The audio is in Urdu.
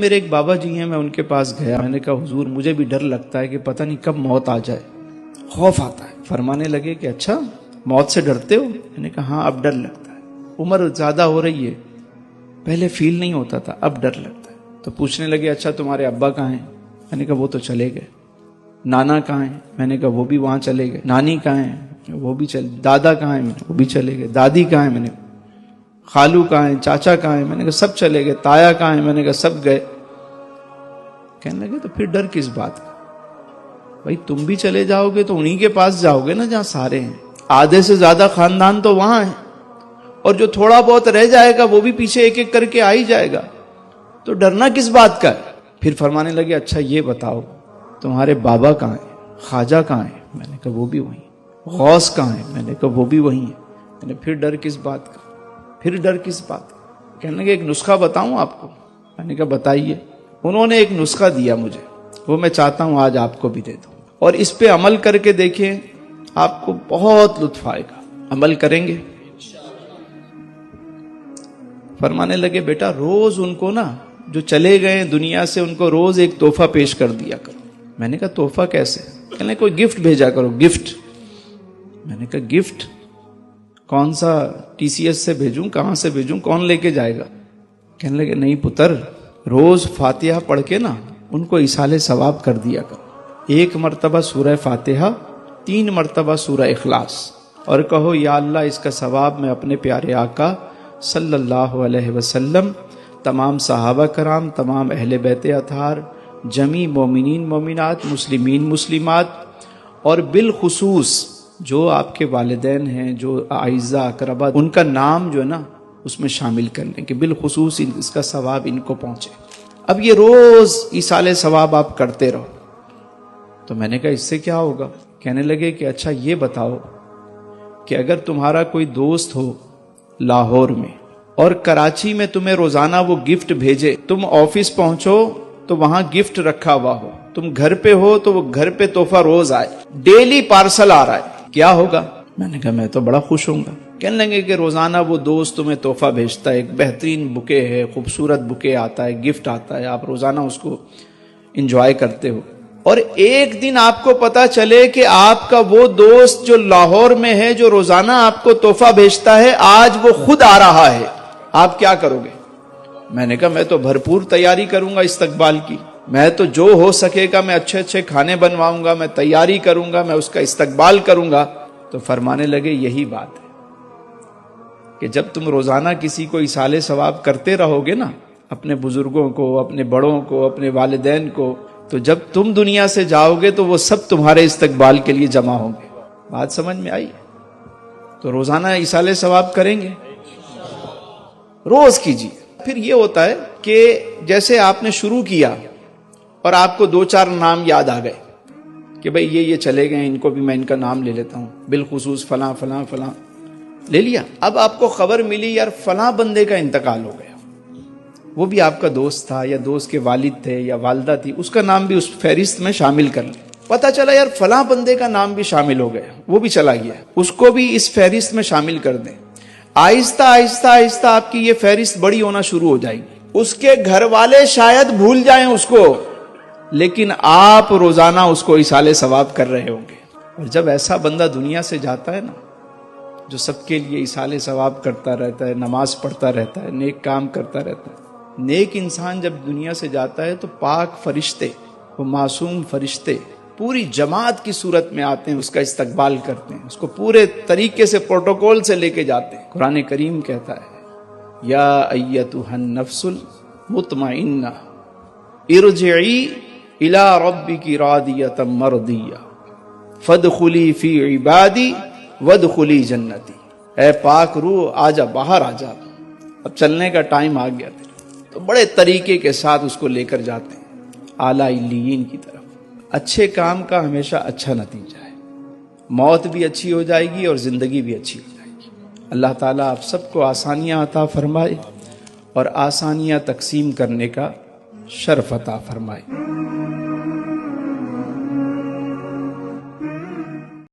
میرے ایک بابا جی ہیں، میں ان کے پاس گیا، میں نے کہا حضور مجھے بھی ڈر لگتا ہے کہ پتہ نہیں کب موت آ جائے، خوف آتا ہے۔ فرمانے لگے کہ اچھا موت سے ڈرتے ہو؟ میں نے کہا ہاں اب ڈر لگتا ہے، عمر زیادہ ہو رہی ہے، پہلے فیل نہیں ہوتا تھا، اب ڈر لگتا ہے۔ تو پوچھنے لگے اچھا تمہارے ابا کہاں ہیں؟ میں نے کہا وہ تو چلے گئے۔ نانا کہاں ہیں؟ میں نے کہا وہ بھی وہاں چلے گئے۔ نانی کہاں ہیں؟ وہ بھی چلے۔ دادا کہاں ہیں؟ وہ بھی چلے گئے۔ دادی کہاں ہیں؟ میں نے کہا خالو کہاں ہیں؟ چاچا کہاں ہیں؟ میں نے کہا سب چلے گئے۔ تایا کہاں ہیں؟ میں نے کہا سب گئے۔ کہنے لگے تو پھر ڈر کس بات کا؟ بھائی تم بھی چلے جاؤ گے تو انہی کے پاس جاؤ گے نا جہاں سارے ہیں، آدھے سے زیادہ خاندان تو وہاں ہیں، اور جو تھوڑا بہت رہ جائے گا وہ بھی پیچھے ایک ایک کر کے آ ہی جائے گا، تو ڈرنا کس بات کا ہے؟ پھر فرمانے لگے اچھا یہ بتاؤ تمہارے بابا کہاں ہیں؟ خواجہ کہاں ہیں؟ میں نے کہا وہ بھی وہیں۔ غوث کہاں ہیں؟ میں نے کہا وہ بھی وہیں ہیں۔ میں نے پھر ڈر کس بات کا؟ پھر ڈر کس بات کا؟ کہنے لگے ایک نسخہ بتاؤں آپ کو؟ میں نے کہا بتائیے۔ انہوں نے ایک نسخہ دیا مجھے، وہ میں چاہتا ہوں آج آپ کو بھی دے دوں، اور اس پہ عمل کر کے دیکھیں، آپ کو بہت لطف آئے گا۔ عمل کریں گے؟ فرمانے لگے بیٹا روز ان کو نا جو چلے گئے دنیا سے ان کو روز ایک تحفہ پیش کر دیا کرو۔ میں نے کہا تحفہ کیسے؟ کہنے کوئی گفٹ بھیجا کرو۔ گفٹ؟ میں نے کہا گفٹ کون سا؟ ٹی سی ایس سے بھیجوں؟ کہاں سے بھیجوں؟ کون لے کے جائے گا؟ کہنے لگے نہیں پتر، روز فاتحہ پڑھ کے نا ان کو ایصال ثواب کر دیا کرو۔ 1 مرتبہ سورہ فاتحہ، 3 مرتبہ سورہ اخلاص، اور کہو یا اللہ اس کا ثواب میں اپنے پیارے آقا صلی اللہ علیہ وسلم، تمام صحابہ کرام، تمام اہل بیت اطہار، جمیع مومنین مومنات، مسلمین مسلمات، اور بالخصوص جو آپ کے والدین ہیں، جو اعزاء اقربا، ان کا نام جو ہے نا اس میں شامل کر لیں کہ بالخصوص اس کا ثواب ان کو پہنچے۔ اب یہ روز ایصال ثواب آپ کرتے رہو۔ تو میں نے کہا اس سے کیا ہوگا؟ کہنے لگے کہ اچھا یہ بتاؤ کہ اگر تمہارا کوئی دوست ہو لاہور میں اور کراچی میں تمہیں روزانہ وہ گفٹ بھیجے، تم آفس پہنچو تو وہاں گفٹ رکھا ہوا ہو، تم گھر پہ ہو تو وہ گھر پہ تحفہ روز آئے، ڈیلی پارسل آ رہا ہے، کیا ہوگا؟ میں نے کہا میں تو بڑا خوش ہوں گا۔ کہنے لگے کہ روزانہ وہ دوست تمہیں تحفہ بھیجتا ہے، ایک بہترین بکے ہے، خوبصورت بکے آتا ہے، گفٹ آتا ہے، آپ روزانہ اس کو انجوائے کرتے ہو، اور ایک دن آپ کو پتا چلے کہ آپ کا وہ دوست جو لاہور میں ہے، جو روزانہ آپ کو تحفہ بھیجتا ہے، آج وہ خود آ رہا ہے، آپ کیا کرو گے؟ میں نے کہا میں تو بھرپور تیاری کروں گا استقبال کی، میں تو جو ہو سکے گا میں اچھے اچھے کھانے بنواؤں گا، میں تیاری کروں گا، میں اس کا استقبال کروں گا۔ تو فرمانے لگے یہی بات ہے کہ جب تم روزانہ کسی کو ایصال ثواب کرتے رہو گے نا، اپنے بزرگوں کو، اپنے بڑوں کو، اپنے والدین کو، تو جب تم دنیا سے جاؤ گے تو وہ سب تمہارے استقبال کے لیے جمع ہوں گے۔ بات سمجھ میں آئی؟ تو روزانہ ایصال ثواب کریں گے، روز کیجیے۔ پھر یہ ہوتا ہے کہ جیسے آپ نے شروع کیا اور آپ کو 2-4 نام یاد آ گئے کہ بھئی یہ چلے گئے، ان کو بھی میں ان کا نام لے لیتا ہوں، بالخصوص فلاں فلاں فلاں لے لیا۔ اب آپ کو خبر ملی یار فلاں بندے کا انتقال ہو گیا، وہ بھی آپ کا دوست تھا یا دوست کے والد تھے یا والدہ تھی، اس کا نام بھی اس فہرست میں شامل کر لیں۔ پتہ چلا یار فلاں بندے کا نام بھی شامل ہو گیا، وہ بھی چلا گیا، اس کو بھی اس فہرست میں شامل کر دیں۔ آہستہ آہستہ آہستہ آپ کی یہ فہرست بڑی ہونا شروع ہو جائے گی۔ اس کے گھر والے شاید بھول جائیں اس کو، لیکن آپ روزانہ اس کو ایصال ثواب کر رہے ہوں گے۔ اور جب ایسا بندہ دنیا سے جاتا ہے نا، جو سب کے لیے ایصال ثواب کرتا رہتا ہے، نماز پڑھتا رہتا ہے، نیک کام کرتا رہتا ہے، نیک انسان جب دنیا سے جاتا ہے تو پاک فرشتے، وہ معصوم فرشتے پوری جماعت کی صورت میں آتے ہیں، اس کا استقبال کرتے ہیں، اس کو پورے طریقے سے پروٹوکول سے لے کے جاتے ہیں۔ قرآن کریم کہتا ہے یا ایتھا النفس المطمئنہ ارجعی الی ربک راضیۃ مرضیہ فادخلی فی عبادی وادخلی جنتی۔ اے پاک روح آجا، باہر آجا، اب چلنے کا ٹائم آ گیا تھا۔ تو بڑے طریقے کے ساتھ اس کو لے کر جاتے ہیں اعلیٰ علیین کی طرف۔ اچھے کام کا ہمیشہ اچھا نتیجہ ہے، موت بھی اچھی ہو جائے گی اور زندگی بھی اچھی ہو جائے گی۔ اللہ تعالیٰ آپ سب کو آسانیاں عطا فرمائے اور آسانیاں تقسیم کرنے کا شرف عطا فرمائے۔